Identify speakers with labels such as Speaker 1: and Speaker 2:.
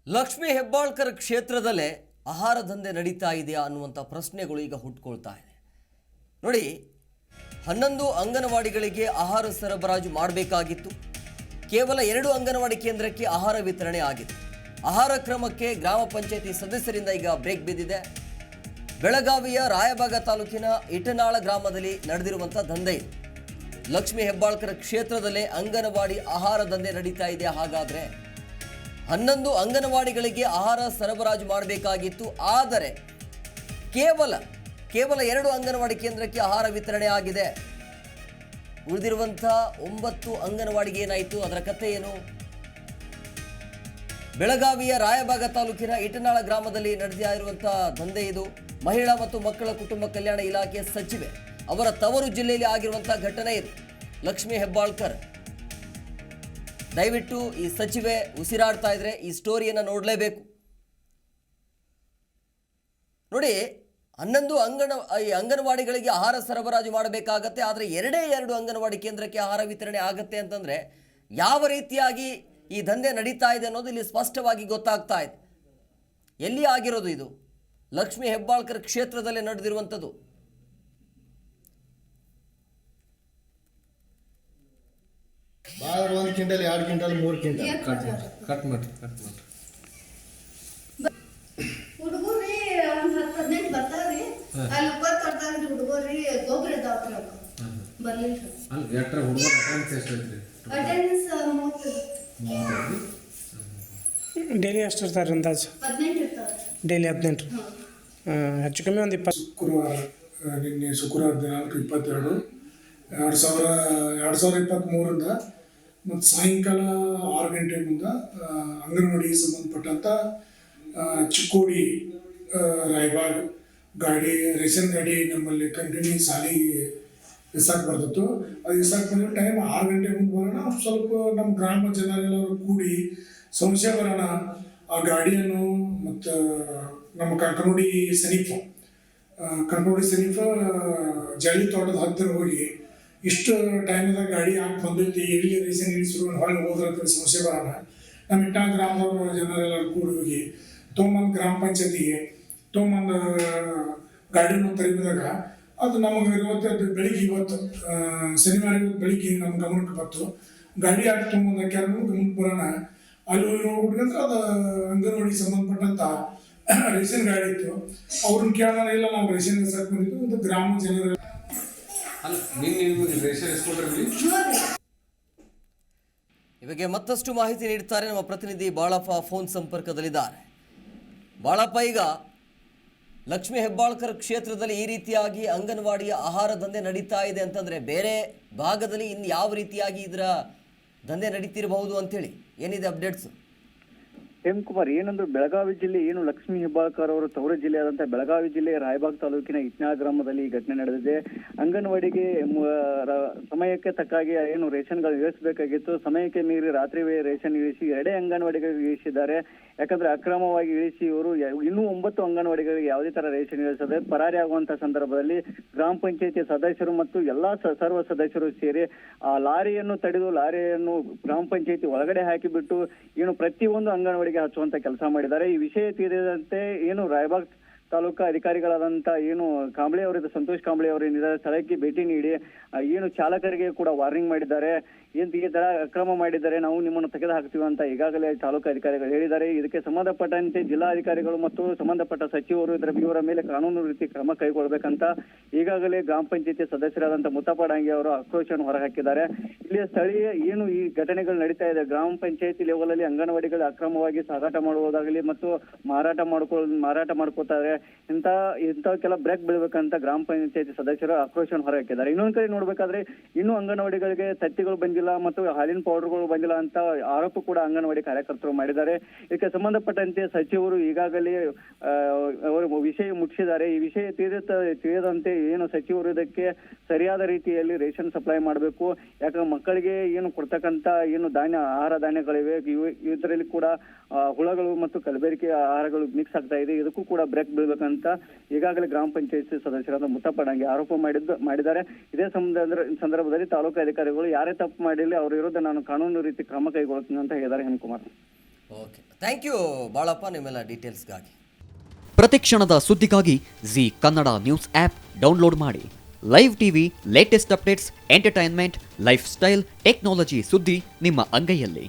Speaker 1: ಲಕ್ಷ್ಮೀ ಹೆಬ್ಬಾಳ್ಕರ್ ಕ್ಷೇತ್ರದಲ್ಲೇ ಆಹಾರ ದಂಧೆ ನಡೀತಾ ಇದೆಯಾ ಅನ್ನುವಂಥ ಪ್ರಶ್ನೆಗಳು ಈಗ ಹುಟ್ಕೊಳ್ತಾ ಇದೆ. ನೋಡಿ, 11 ಅಂಗನವಾಡಿಗಳಿಗೆ ಆಹಾರ ಸರಬರಾಜು ಮಾಡಬೇಕಾಗಿತ್ತು. ಕೇವಲ 2 ಅಂಗನವಾಡಿ ಕೇಂದ್ರಕ್ಕೆ ಆಹಾರ ವಿತರಣೆ ಆಗಿದೆ. ಆಹಾರ ಕ್ರಮಕ್ಕೆ ಗ್ರಾಮ ಪಂಚಾಯತಿ ಸದಸ್ಯರಿಂದ ಈಗ ಬ್ರೇಕ್ ಬಿದ್ದಿದೆ. ಬೆಳಗಾವಿಯ ರಾಯಬಾಗ ತಾಲೂಕಿನ ಇಟನಾಳ ಗ್ರಾಮದಲ್ಲಿ ನಡೆದಿರುವಂಥ ದಂಧೆ ಇದು. ಲಕ್ಷ್ಮೀ ಹೆಬ್ಬಾಳ್ಕರ್ ಕ್ಷೇತ್ರದಲ್ಲೇ ಅಂಗನವಾಡಿ ಆಹಾರ ದಂಧೆ ನಡೀತಾ ಇದೆ. ಹಾಗಾದರೆ 11 ಅಂಗನವಾಡಿಗಳಿಗೆ ಆಹಾರ ಸರಬರಾಜು ಮಾಡಬೇಕಾಗಿತ್ತು. ಆದರೆ ಕೇವಲ 2 ಅಂಗನವಾಡಿ ಕೇಂದ್ರಕ್ಕೆ ಆಹಾರ ವಿತರಣೆ ಆಗಿದೆ. ಉಳಿದಿರುವಂಥ 9 ಅಂಗನವಾಡಿಗೆ ಏನಾಯಿತು? ಅದರ ಕಥೆ ಏನು? ಬೆಳಗಾವಿಯ ರಾಯಬಾಗ ತಾಲೂಕಿನ ಇಟನಾಳ ಗ್ರಾಮದಲ್ಲಿ ನಡೆದಿರುವಂಥ ದಂಧೆ ಇದು. ಮಹಿಳಾ ಮತ್ತು ಮಕ್ಕಳ ಕುಟುಂಬ ಕಲ್ಯಾಣ ಇಲಾಖೆ ಸಚಿವೆ ಅವರ ತವರು ಜಿಲ್ಲೆಯಲ್ಲಿ ಆಗಿರುವಂಥ ಘಟನೆ ಇದು. ಲಕ್ಷ್ಮೀ ಹೆಬ್ಬಾಳ್ಕರ್, ದಯವಿಟ್ಟು ಈ ಸಚಿವೆ ಉಸಿರಾಡ್ತಾ ಇದ್ರೆ ಈ ಸ್ಟೋರಿಯನ್ನು ನೋಡಲೇಬೇಕು. ನೋಡಿ, 11 ಅಂಗನವಾಡಿಗಳಿಗೆ ಆಹಾರ ಸರಬರಾಜು ಮಾಡಬೇಕಾಗತ್ತೆ. ಆದರೆ 2 ಅಂಗನವಾಡಿ ಕೇಂದ್ರಕ್ಕೆ ಆಹಾರ ವಿತರಣೆ ಆಗತ್ತೆ ಅಂತಂದರೆ ಯಾವ ರೀತಿಯಾಗಿ ಈ ದಂಧೆ ನಡೀತಾ ಇದೆ ಅನ್ನೋದು ಇಲ್ಲಿ ಸ್ಪಷ್ಟವಾಗಿ ಗೊತ್ತಾಗ್ತಾ ಇದೆ. ಎಲ್ಲಿ ಆಗಿರೋದು ಇದು? ಲಕ್ಷ್ಮೀ ಹೆಬ್ಬಾಳ್ಕರ್ ಕ್ಷೇತ್ರದಲ್ಲೇ ನಡೆದಿರುವಂಥದ್ದು.
Speaker 2: ಬಾಳ 1 ಕ್ವಿಂಟಲ್ 2 ಕ್ವಿಂಟಲ್ 3 ಕ್ವಿಂಟಲ್
Speaker 3: ಕಟ್ ಮಾಡಿ
Speaker 4: ಹುಡುಗರಿ ಒಂದು 10-15 ಬರ್ತಾವ್ರಿ. ಅಲ್ಲಿ ಉಪ್ಪರ್ ತರ್ತಾವ್ರಿ ಹುಡುಗರಿ. ಗೊಬ್ಬರ ಇದಾವ್ರಿ ಅವ್ರು ಬರ್ಲಿಲ್ಲ.
Speaker 3: ಅಲ್ಲಿ ಎಟ್ರ ಹುಡುಗರ ಅಟೆಂಡೆನ್ಸ್ ಎಷ್ಟು ಐತ್ರಿ?
Speaker 4: ಅಟೆಂಡೆನ್ಸ್ 30
Speaker 5: ಡೈಲಿ ಎಷ್ಟು ಇರ್ತಾರೆ ಅಂದಾಜು?
Speaker 4: 18 ಇರ್ತಾವ್ರಿ.
Speaker 5: ಡೈಲಿ 18. ಹೆಚ್ಚು ಕಮ್ಮಿ ಒಂದು 20.
Speaker 6: ನಿನ್ನೆ ಶುಕ್ರವಾರ ದಿನಾಂಕ 22 2023ರಿಂದ ಮತ್ತು ಸಾಯಂಕಾಲ 6 ಗಂಟೆ ಮುಂದೆ ಅಂಗನವಾಡಿಗೆ ಸಂಬಂಧಪಟ್ಟಂಥ ಚಿಕ್ಕೋಡಿ ರಾಯಬಾಗ್ ಗಾಡಿ ರೇಷನ್ ಗಾಡಿ ನಮ್ಮಲ್ಲಿ ಕಂಟಿನ್ಯೂ ಸಾಲಿಗೆ ಇಸಾಕ್ ಬರ್ತಿತ್ತು. ಅದು ಇಸಾಕ್ ಬಂದ ಟೈಮ್ 6 ಗಂಟೆ ಮುಂದೆ ಬರೋಣ. ಸ್ವಲ್ಪ ನಮ್ಮ ಗ್ರಾಮ ಜನರೆಲ್ಲರೂ ಕೂಡಿ ಸಂಶಯ ಬರೋಣ ಆ ಗಾಡಿಯನ್ನು. ಮತ್ತು ನಮ್ಮ ಕನಕನೋಡಿ ಸಮೀಪ ಜಳಿ ತೋಟದ ಹತ್ತಿರ ಹೋಗಿ ಇಷ್ಟು ಟೈಮ್ದಾಗ ಗಾಡಿ ಹಾಕಿ ಬಂದೈತಿ, ಎಲ್ಲಿ ರೇಷನ್ ಇಳಿಸಿರು ಹೊಳ್ಳಿ ಹೋದ್ರ ಸಮಸ್ಯೆ ಬರೋಣ. ನಮ್ಮ ಇಟ್ಟ ಗ್ರಾಮದವ್ರ ಜನರೆಲ್ಲರೂ ಕೂಡಿ ಹೋಗಿ ತೊಗೊಂಬಂದು ಗ್ರಾಮ ಪಂಚಾಯತಿಗೆ ತೊಗೊಂಬಂದು ಗಾಡಿನ ತರಿಬಿದಾಗ ಅದು ನಮಗೆ ಬೆಳಿಗ್ಗೆ ಇವತ್ತು ಶನಿವಾರ ಬೆಳಿಗ್ಗೆ ನಮ್ಮ ಗಮನಕ್ಕೆ ಬಂತು. ಗಾಡಿ ಹಾಕಿ ತೊಗೊಂಬಂದು ಹಾಕ್ಯಾರ ಗಮನಕ್ಕೆ ಬರೋಣ. ಅಲ್ಲಿ ಹೋಗ್ಬಿಟ್ಕಂದ್ರೆ ಅದು ಅಂಗನವಾಡಿಗೆ ಸಂಬಂಧಪಟ್ಟಂಥ ರೇಷನ್ ಗಾಡಿ ಇತ್ತು. ಅವ್ರನ್ನ ಕೇಳೋಣ, ಇಲ್ಲ ನಾವು ರೇಷನ್ ಇಸಕ್ಕೆ ಬಂದಿದ್ದು ಒಂದು ಗ್ರಾಮ ಜನರ
Speaker 1: ಈ ಬಗ್ಗೆ ಮತ್ತಷ್ಟು ಮಾಹಿತಿ ನೀಡ್ತಾರೆ ನಮ್ಮ ಪ್ರತಿನಿಧಿ ಬಾಳಪ್ಪ ಫೋನ್ ಸಂಪರ್ಕದಲ್ಲಿದ್ದಾರೆ. ಬಾಳಪ್ಪ, ಈಗ ಲಕ್ಷ್ಮೀ ಹೆಬ್ಬಾಳ್ಕರ್ ಕ್ಷೇತ್ರದಲ್ಲಿ ಈ ರೀತಿಯಾಗಿ ಅಂಗನವಾಡಿಯ ಆಹಾರ ದಂಧೆ ನಡೀತಾ ಇದೆ ಅಂತಂದರೆ ಬೇರೆ ಭಾಗದಲ್ಲಿ ಇನ್ನು ಯಾವ ರೀತಿಯಾಗಿ ಇದರ ದಂಧೆ ನಡೀತಿರಬಹುದು ಅಂತೇಳಿ ಏನಿದೆ ಅಪ್ಡೇಟ್ಸ್?
Speaker 7: ಹೇಮಕುಮಾರ್, ಏನಂದ್ರೆ ಬೆಳಗಾವಿ ಜಿಲ್ಲೆ ಏನು ಲಕ್ಷ್ಮೀ ಹೆಬ್ಬಾಳ್ಕರ್ ಅವರು ತವರು ಜಿಲ್ಲೆಯಾದಂತಹ ಬೆಳಗಾವಿ ಜಿಲ್ಲೆ ರಾಯಬಾಗ್ ತಾಲೂಕಿನ ಇಟ್ನಾಳ ಗ್ರಾಮದಲ್ಲಿ ಈ ಘಟನೆ ನಡೆದಿದೆ. ಅಂಗನವಾಡಿಗೆ ಸಮಯಕ್ಕೆ ತಕ್ಕಾಗಿ ಏನು ರೇಷನ್ಗಳು ಇಳಿಸಬೇಕಾಗಿತ್ತು, ಸಮಯಕ್ಕೆ ಮೀರಿ ರಾತ್ರಿ ರೇಷನ್ ಇಳಿಸಿ 2 ಅಂಗನವಾಡಿಗಳಿಗೆ ಇಳಿಸಿದ್ದಾರೆ. ಯಾಕಂದ್ರೆ ಅಕ್ರಮವಾಗಿ ಇಳಿಸಿ ಇವರು ಇನ್ನೂ 9 ಅಂಗನವಾಡಿಗಳಿಗೆ ಯಾವುದೇ ತರ ರೇಷನ್ ಇಳಿಸದೆ ಪರಾರಿ ಆಗುವಂತಹ ಸಂದರ್ಭದಲ್ಲಿ ಗ್ರಾಮ ಪಂಚಾಯತಿ ಸದಸ್ಯರು ಮತ್ತು ಎಲ್ಲಾ ಸರ್ವ ಸದಸ್ಯರು ಸೇರಿ ಆ ಲಾರಿಯನ್ನು ತಡೆದು ಲಾರಿಯನ್ನು ಗ್ರಾಮ ಪಂಚಾಯತಿ ಒಳಗಡೆ ಹಾಕಿಬಿಟ್ಟು ಏನು ಪ್ರತಿಯೊಂದು ಅಂಗನವಾಡಿ ಹಚ್ಚುವಂತ ಕೆಲಸ ಮಾಡಿದ್ದಾರೆ. ಈ ವಿಷಯ ತಿಳಿದಂತೆ ಏನು ರಾಯಬಾಗ್ ತಾಲೂಕಾ ಅಧಿಕಾರಿಗಳಾದಂತ ಏನು ಕಾಂಬ್ಳೆ ಅವರಿದ್ದ ಸಂತೋಷ್ ಕಾಂಬ್ಳೆ ಅವರೇನಿದೆ ಸ್ಥಳಕ್ಕೆ ಭೇಟಿ ನೀಡಿ ಏನು ಚಾಲಕರಿಗೆ ಕೂಡ ವಾರ್ನಿಂಗ್ ಮಾಡಿದ್ದಾರೆ. ಈ ತರ ಅಕ್ರಮ ಮಾಡಿದ್ದಾರೆ, ನಾವು ನಿಮ್ಮನ್ನು ತೆಗೆದು ಹಾಕ್ತೀವಿ ಅಂತ ಈಗಾಗಲೇ ತಾಲೂಕು ಅಧಿಕಾರಿಗಳು ಹೇಳಿದ್ದಾರೆ. ಇದಕ್ಕೆ ಸಂಬಂಧಪಟ್ಟಂತೆ ಜಿಲ್ಲಾಧಿಕಾರಿಗಳು ಮತ್ತು ಸಂಬಂಧಪಟ್ಟ ಸಚಿವರು ಇವರ ಮೇಲೆ ಕಾನೂನು ರೀತಿ ಕ್ರಮ ಕೈಗೊಳ್ಳಬೇಕಂತ ಈಗಾಗಲೇ ಗ್ರಾಮ ಪಂಚಾಯತಿ ಸದಸ್ಯರಾದಂತಹ ಮುತ್ತಪ್ಪ ಡಾಂಗೆ ಅವರು ಆಕ್ರೋಶವನ್ನು ಹೊರಹಾಕಿದ್ದಾರೆ. ಇಲ್ಲಿಯ ಸ್ಥಳೀಯ ಏನು ಈ ಘಟನೆಗಳು ನಡೀತಾ ಇದೆ, ಗ್ರಾಮ ಪಂಚಾಯತಿ ಲೆವೆಲ್ ಅಲ್ಲಿ ಅಂಗನವಾಡಿಗಳು ಅಕ್ರಮವಾಗಿ ಸಾಗಾಟ ಮಾಡುವುದಾಗಲಿ ಮತ್ತು ಮಾರಾಟ ಮಾಡ್ಕೋತಾರೆ, ಇಂಥವಕ್ಕೆಲ್ಲ ಬ್ರೇಕ್ ಬೀಳ್ಬೇಕಂತ ಗ್ರಾಮ ಪಂಚಾಯತಿ ಸದಸ್ಯರು ಆಕ್ರೋಶವನ್ನು ಹೊರಹಾಕಿದ್ದಾರೆ. ಇನ್ನೊಂದ್ ಕಡೆ ನೋಡ್ಬೇಕಾದ್ರೆ ಇನ್ನೂ ಅಂಗನವಾಡಿಗಳಿಗೆ ತತ್ತಿಗಳು ಬಂದಿಲ್ಲ ಮತ್ತು ಹಾಲಿನ ಪೌಡರ್ಗಳು ಬಂದಿಲ್ಲ ಅಂತ ಆರೋಪ ಕೂಡ ಅಂಗನವಾಡಿ ಕಾರ್ಯಕರ್ತರು ಮಾಡಿದ್ದಾರೆ. ಇದಕ್ಕೆ ಸಂಬಂಧಪಟ್ಟಂತೆ ಸಚಿವರು ಈಗಾಗಲೇ ವಿಷಯ ಮುಟ್ಟಿಸಿದ್ದಾರೆ. ಈ ವಿಷಯ ತಿಳಿದಂತೆ ಏನು ಸಚಿವರು ಇದಕ್ಕೆ ಸರಿಯಾದ ರೀತಿಯಲ್ಲಿ ರೇಷನ್ ಸಪ್ಲೈ ಮಾಡಬೇಕು. ಯಾಕಂದ್ರೆ ಮಕ್ಕಳಿಗೆ ಏನು ಕೊಡ್ತಕ್ಕಂತ ಏನು ಆಹಾರ ಧಾನ್ಯಗಳಿವೆ ಇದರಲ್ಲಿ ಕೂಡ ಹುಳಗಳು ಮತ್ತು ಕಲಬೆರಕೆ ಆಹಾರಗಳು ಮಿಕ್ಸ್ ಆಗ್ತಾ ಇದೆ. ಇದಕ್ಕೂ ಕೂಡ ಬ್ರೇಕ್ ಬೀಳ್ಬೇಕಂತ ಈಗಾಗಲೇ ಗ್ರಾಮ ಪಂಚಾಯತ್ ಸದಸ್ಯರಾದ ಮುತ್ತಪ್ಪ ಡಾಂಗೆ ಆರೋಪ ಮಾಡಿದ್ದಾರೆ. ಇದೇ ಸಂದರ್ಭದಲ್ಲಿ ತಾಲೂಕು ಅಧಿಕಾರಿಗಳು ಯಾರೇ ತಪ್ಪು ಮಾಡಿಲ್ಲ ಅವರ ವಿರುದ್ಧ ನಾನು ಕಾನೂನು ರೀತಿ ಕ್ರಮ ಕೈಗೊಳ್ತೀನಿ ಅಂತ ಹೇಳಿದ್ದಾರೆ. Hemakumar.
Speaker 1: Okay, thank you Balappa ನಿಮ್ಮೆಲ್ಲ ಡೀಟೇಲ್ಸ್ಗಾಗಿ.
Speaker 8: ಪ್ರತಿಕ್ಷಣದ ಸುದ್ದಿಗಾಗಿ Zee Kannada news app download ಮಾಡಿ. Live TV, latest updates, entertainment, lifestyle, technology ಸುದ್ದಿ ನಿಮ್ಮ ಅಂಗೈಯಲ್ಲಿ.